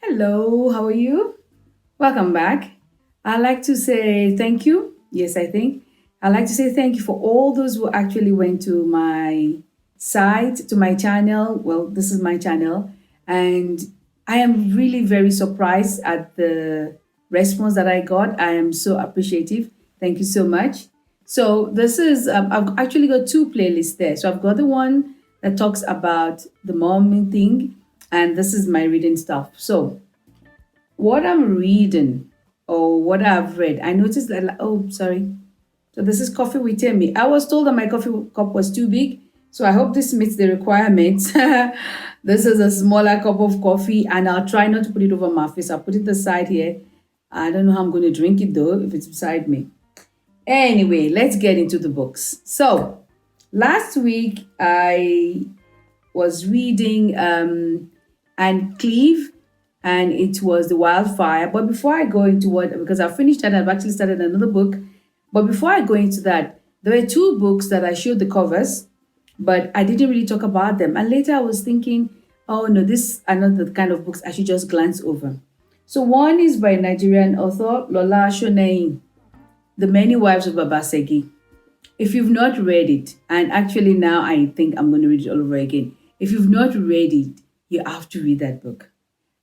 Hello, how are you? Welcome back. I'd like to say thank you. Yes, I think. I'd like to say thank you for all those who actually went to my site, to my channel. Well, this is my channel. And I am really very surprised at the response that I got. I am so appreciative. Thank you so much. So, I've actually got two playlists there. So, I've got the one that talks about the mormon thing, and this is my reading stuff. So, what I'm reading or what I've read, I noticed that, oh, sorry. So this is coffee with Temmi. I was told that my coffee cup was too big, so I hope this meets the requirements. This is a smaller cup of coffee, and I'll try not to put it over my face. I'll put it aside here. I don't know how I'm going to drink it though, if it's beside me. Anyway, let's get into the books. So last week I was reading and Cleeve, and it was the wildfire. But before I go into what, because I finished that, I've actually started another book. But before I go into that, there were two books that I showed the covers, but I didn't really talk about them. And later I was thinking, oh no, this are not the kind of books I should just glance over. So one is by Nigerian author Lola Shoneyin, The Many Wives of Baba Segi. If you've not read it, and actually now I think I'm going to read it all over again. If you've not read it, you have to read that book.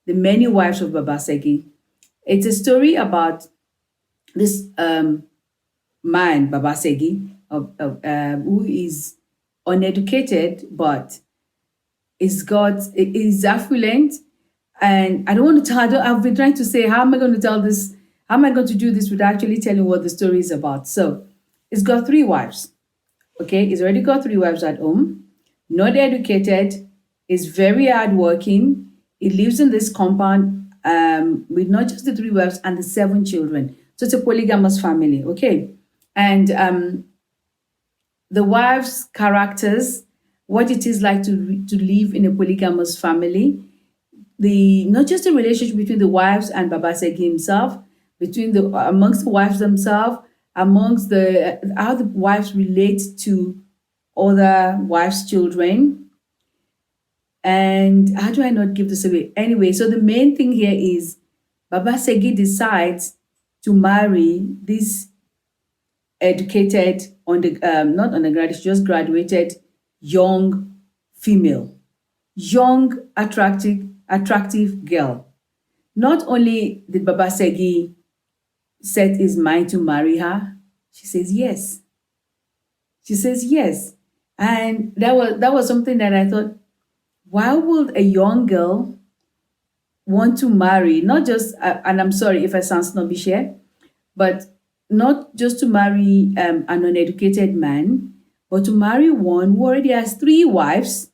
The Many Wives of Baba Segi. It's a story about this man, Baba Segi, who is uneducated but is affluent. And I don't want to tell. I've been trying to say, how am I going to tell this? How am I going to do this without actually telling what the story is about? So, it's got three wives. Okay, he's already got three wives at home. Not educated, is very hardworking. He lives in this compound with not just the three wives and the seven children. So it's a polygamous family. Okay, and the wives' characters, what it is like to live in a polygamous family, the not just the relationship between the wives and Baba Segi himself, between the amongst the wives themselves, amongst the how the wives relate to other wives' children. And how do I not give this away? Anyway, so the main thing here is Baba Segi decides to marry this educated on the not undergraduate, she just graduated young female, young attractive girl. Not only did Baba Segi set his mind to marry her, she says yes. She says yes. And that was something that I thought, why would a young girl want to marry, not just, and I'm sorry if I sound snobbish here, but not just to marry an uneducated man, but to marry one who already has three wives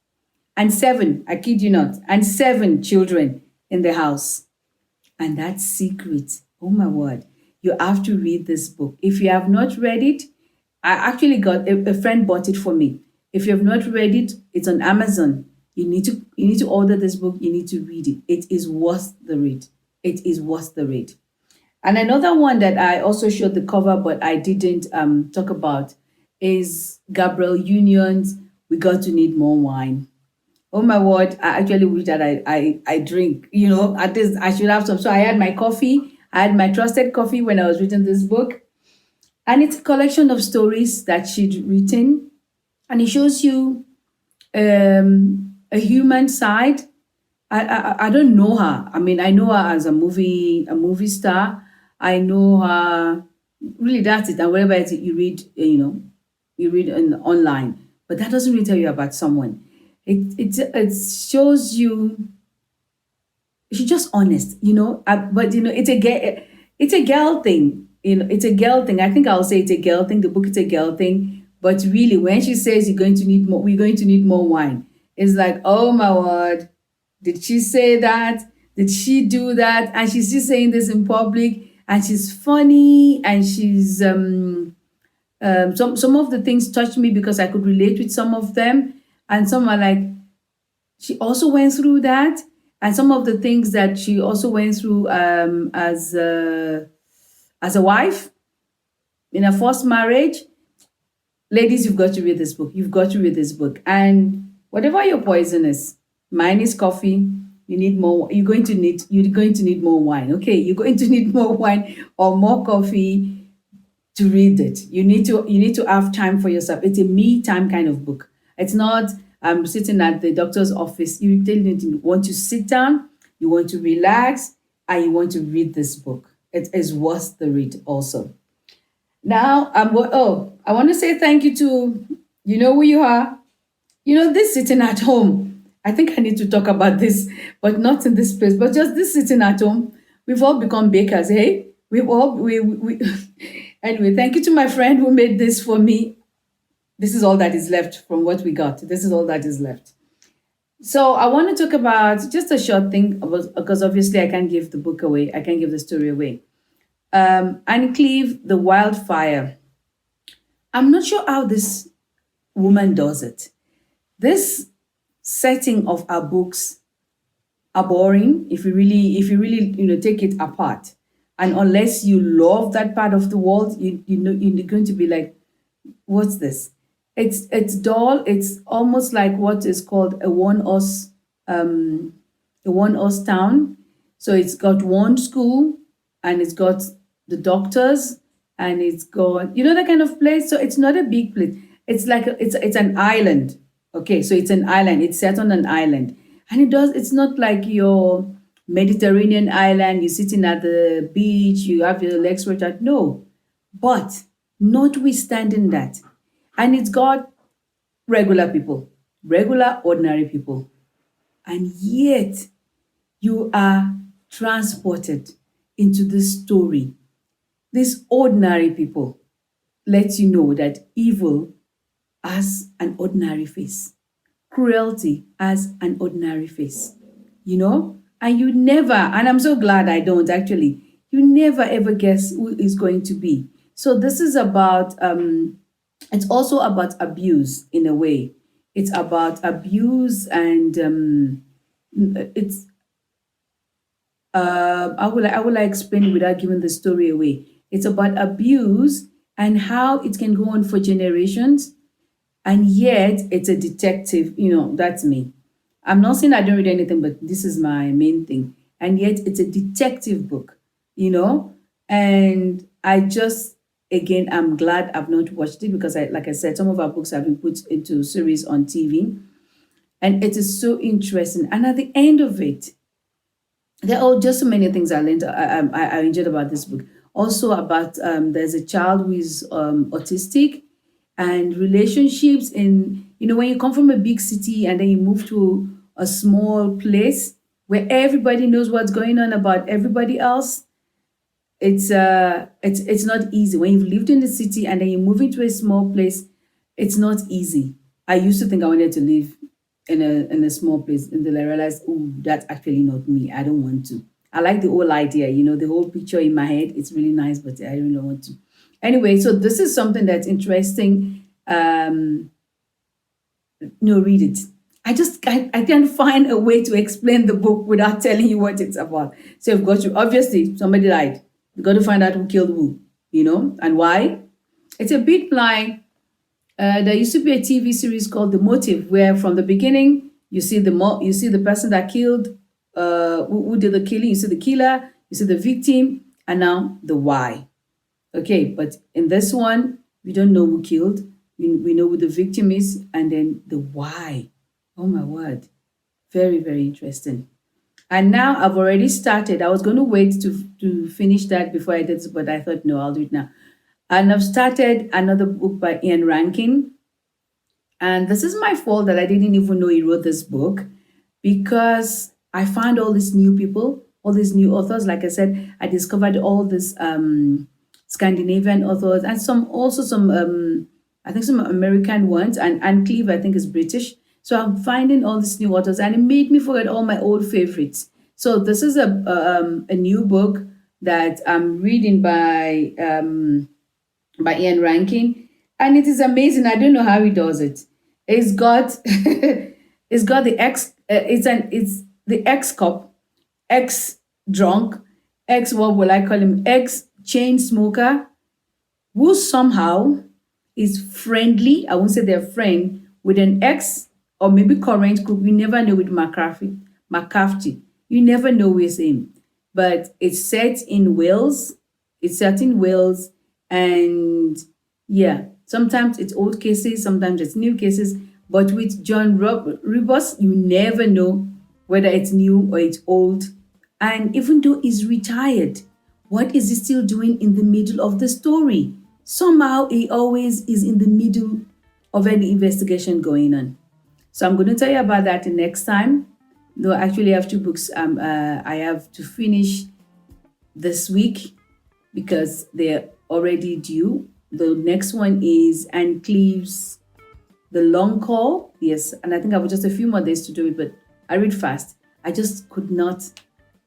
and seven, I kid you not, and seven children in the house. And that's secret. Oh my word. You have to read this book. If you have not read it, I actually got a friend bought it for me. If you have not read it, it's on Amazon. You need to order this book. You need to read it. It is worth the read. It is worth the read. And another one that I also showed the cover, but I didn't talk about, is Gabrielle Union's We Got to Need More Wine. Oh my word, I actually wish that I drink, at least I should have some. So I had my coffee, I had my trusted coffee when I was reading this book. And it's a collection of stories that she'd written. And it shows you a human side. I don't know her. I mean, I know her as a movie star. I know her. Really, that's it. And whatever it is you read, you read online, but that doesn't really tell you about someone. It shows you she's just honest, but it's a girl thing. It's a girl thing. I think I'll say it's a girl thing. The book is a girl thing, but really, when she says we're going to need more wine, it's like, oh my word, did she say that? Did she do that? And she's just saying this in public, and she's funny, and she's some of the things touched me because I could relate with some of them, and some are like she also went through that, and some of the things that she also went through as a wife in her first marriage. Ladies, you've got to read this book. You've got to read this book. And whatever your poison is, mine is coffee, you need more. You're going to need more wine. Okay, you're going to need more wine or more coffee to read it. You need to have time for yourself. It's a me time kind of book. It's not sitting at the doctor's office. You really need to want to sit down, you want to relax, and you want to read this book. It is worth the read also. Now I want to say thank you to, you know who you are. This sitting at home. I think I need to talk about this, but not in this place, but just this sitting at home. We've all become bakers, hey? We've all we anyway, thank you to my friend who made this for me. This is all that is left from what we got. This is all that is left. So I want to talk about just a short thing because obviously I can't give the book away. I can't give the story away. And Cleeve, the wildfire. I'm not sure how this woman does it. This setting of our books are boring if you really take it apart. And unless you love that part of the world, you're going to be like, what's this? It's dull. It's almost like what is called a one horse town. So it's got one school, and it's got the doctors, and it's got that kind of place. So it's not a big place. It's like it's an island. Okay, so it's an island. It's set on an island, and it's not like your Mediterranean island. You're sitting at the beach. You have your legs spread out. No, but notwithstanding that, and it's got regular people, regular ordinary people, and yet you are transported into this story. These ordinary people let you know that evil has an ordinary face, cruelty has an ordinary face, and you never, and I'm so glad I don't actually, you never ever guess who is going to be. So this is about, it's also about abuse in a way. It's about abuse, and it's I will explain it without giving the story away. It's about abuse and how it can go on for generations, and yet it's a detective. That's me. I'm not saying I don't read anything, but this is my main thing. And yet it's a detective book, and I just, again, I'm glad I've not watched it because like I said, some of our books have been put into series on TV, and it is so interesting. And at the end of it, there are just so many things I learned. I enjoyed about this book. Also about there's a child who is autistic, and relationships in when you come from a big city and then you move to a small place where everybody knows what's going on about everybody else. It's not easy when you've lived in the city and then you move into a small place. It's not easy. I used to think I wanted to live in a small place, and then I realized, oh, that's actually not me. I don't want to. I like the whole idea, the whole picture in my head. It's really nice, but I really don't want to. Anyway, so this is something that's interesting. No, read it. I can't find a way to explain the book without telling you what it's about. So you've got to, obviously somebody died. You've got to find out who killed who, and why. It's a bit like there used to be a TV series called The Motive, where from the beginning you see the person that killed, who did the killing. You see the killer, you see the victim, and now the why. Okay, but in this one, we don't know who killed. We know who the victim is, and then the why. Oh my word, very very interesting. And now I've already started. I was going to wait to finish that before I did this, but I thought no, I'll do it now. And I've started another book by Ian Rankin. And this is my fault that I didn't even know he wrote this book, because I found all these new people, all these new authors. Like I said, I discovered all these Scandinavian authors, and some I think some American ones, and Cleeve I think is British. So I'm finding all these new authors, and it made me forget all my old favorites. So this is a new book that I'm reading by Ian Rankin, and it is amazing. I don't know how he does it. It's got it's got the it's the ex cop, ex drunk, ex what will I call him, ex chain smoker, who somehow is friendly. I won't say they're friend with an ex or maybe current group. We never know with McCarthy. McCarthy. You never know who is him. But it's set in Wales. It's set in Wales. And yeah, sometimes it's old cases, sometimes it's new cases. But with John Rebus, you never know whether it's new or it's old. And even though he's retired, what is he still doing in the middle of the story? Somehow he always is in the middle of any investigation going on. So I'm going to tell you about that the next time. No, actually, I have two books I have to finish this week because they're already due. The next one is Anne Cleeves, The Long Call. Yes, and I think I have just a few more days to do it, but I read fast. I just could not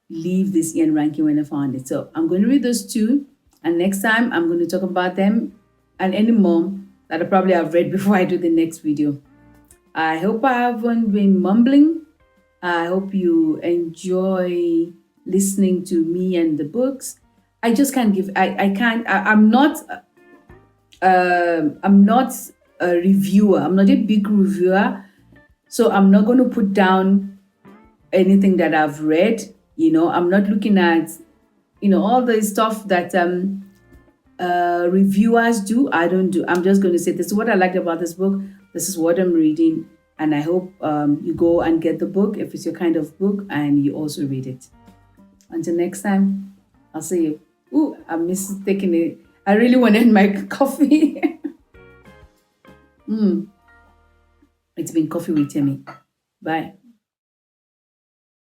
leave this Ian Rankin when I found it. So I'm going to read those two, and next time I'm going to talk about them and any more that I probably have read before I do the next video. I hope I haven't been mumbling. I hope you enjoy listening to me and the books. I just can't give. I can't. I'm not a reviewer. I'm not a big reviewer, so I'm not going to put down anything that I've read. I'm not looking at all the stuff that reviewers do. I don't do. I'm just going to say this is what I liked about this book. This is what I'm reading, and I hope you go and get the book if it's your kind of book, and you also read it. Until next time, I'll see you. Ooh, I miss taking it. I really wanted my coffee. It's been Coffee with Temmi. Bye.